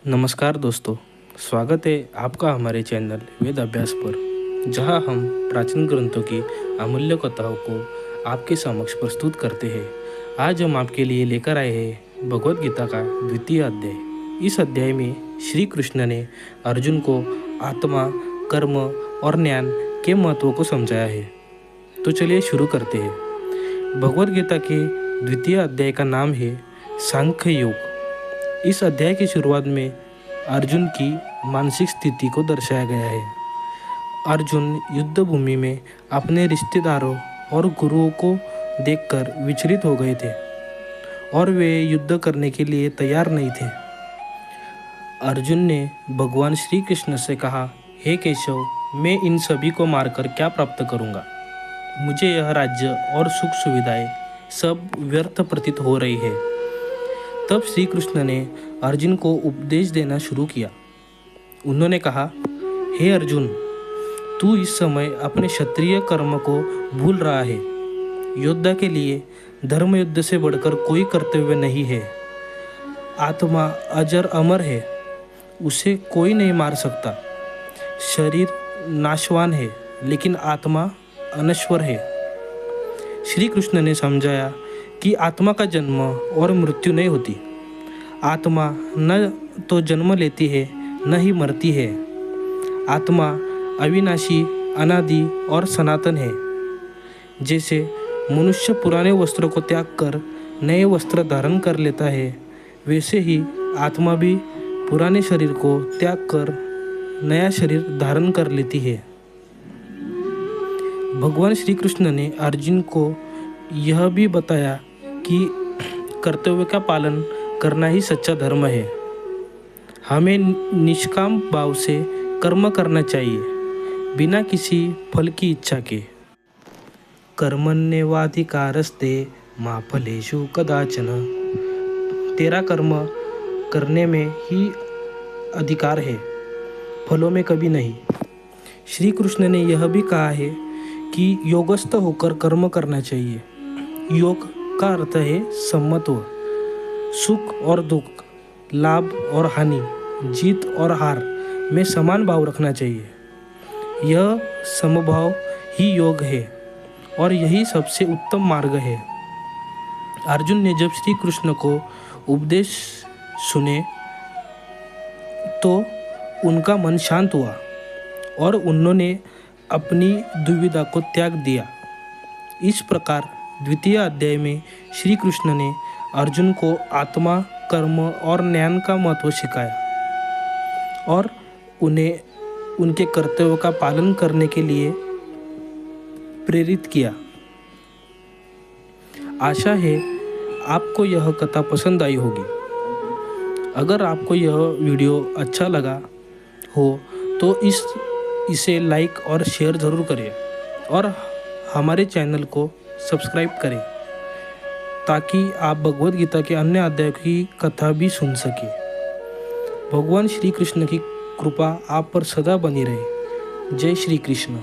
नमस्कार दोस्तों, स्वागत है आपका हमारे चैनल वेद अभ्यास पर, जहां हम प्राचीन ग्रंथों की अमूल्य कथाओं को आपके समक्ष प्रस्तुत करते हैं। आज हम आपके लिए लेकर आए हैं भगवत गीता का द्वितीय अध्याय। इस अध्याय में श्री कृष्ण ने अर्जुन को आत्मा, कर्म और ज्ञान के महत्व को समझाया है। तो चलिए शुरू करते हैं। भगवत गीता के द्वितीय अध्याय का नाम है सांख्य योग। इस अध्याय की शुरुआत में अर्जुन की मानसिक स्थिति को दर्शाया गया है। अर्जुन युद्ध भूमि में अपने रिश्तेदारों और गुरुओं को देखकर विचलित हो गए थे और वे युद्ध करने के लिए तैयार नहीं थे। अर्जुन ने भगवान श्री कृष्ण से कहा, हे केशव, मैं इन सभी को मारकर क्या प्राप्त करूंगा? मुझे यह राज्य और सुख सुविधाएं सब व्यर्थ प्रतीत हो रही है। तब श्री कृष्ण ने अर्जुन को उपदेश देना शुरू किया। उन्होंने कहा, हे अर्जुन, तू इस समय अपने क्षत्रिय कर्म को भूल रहा है। योद्धा के लिए धर्म युद्ध से बढ़कर कोई कर्तव्य नहीं है। आत्मा अजर अमर है, उसे कोई नहीं मार सकता। शरीर नाशवान है, लेकिन आत्मा अनश्वर है। श्री कृष्ण ने समझाया कि आत्मा का जन्म और मृत्यु नहीं होती। आत्मा न तो जन्म लेती है, न ही मरती है। आत्मा अविनाशी, अनादि और सनातन है। जैसे मनुष्य पुराने वस्त्रों को त्याग कर नए वस्त्र धारण कर लेता है, वैसे ही आत्मा भी पुराने शरीर को त्याग कर नया शरीर धारण कर लेती है। भगवान श्री कृष्ण ने अर्जुन को यह भी बताया कि कर्तव्य का पालन करना ही सच्चा धर्म है। हमें निष्काम भाव से कर्म करना चाहिए, बिना किसी फल की इच्छा के। कर्मण्येवाधिकारस्ते मा फलेषु कदाचन। तेरा कर्म करने में ही अधिकार है, फलों में कभी नहीं। श्री कृष्ण ने यह भी कहा है कि योगस्थ होकर कर्म करना चाहिए। योग का अर्थ है समत्व। सुख और दुख, लाभ और हानि, जीत और हार में समान भाव रखना चाहिए। यह समभाव ही योग है और यही सबसे उत्तम मार्ग है। अर्जुन ने जब श्री कृष्ण को उपदेश सुने तो उनका मन शांत हुआ और उन्होंने अपनी दुविधा को त्याग दिया। इस प्रकार द्वितीय अध्याय में श्री कृष्ण ने अर्जुन को आत्मा, कर्म और ज्ञान का महत्व सिखाया और उन्हें उनके कर्तव्यों का पालन करने के लिए प्रेरित किया। आशा है आपको यह कथा पसंद आई होगी। अगर आपको यह वीडियो अच्छा लगा हो तो इसे लाइक और शेयर ज़रूर करें और हमारे चैनल को सब्सक्राइब करें, ताकि आप भगवत गीता के अन्य अध्यायों की कथा भी सुन सकें। भगवान श्री कृष्ण की कृपा आप पर सदा बनी रहे। जय श्री कृष्ण।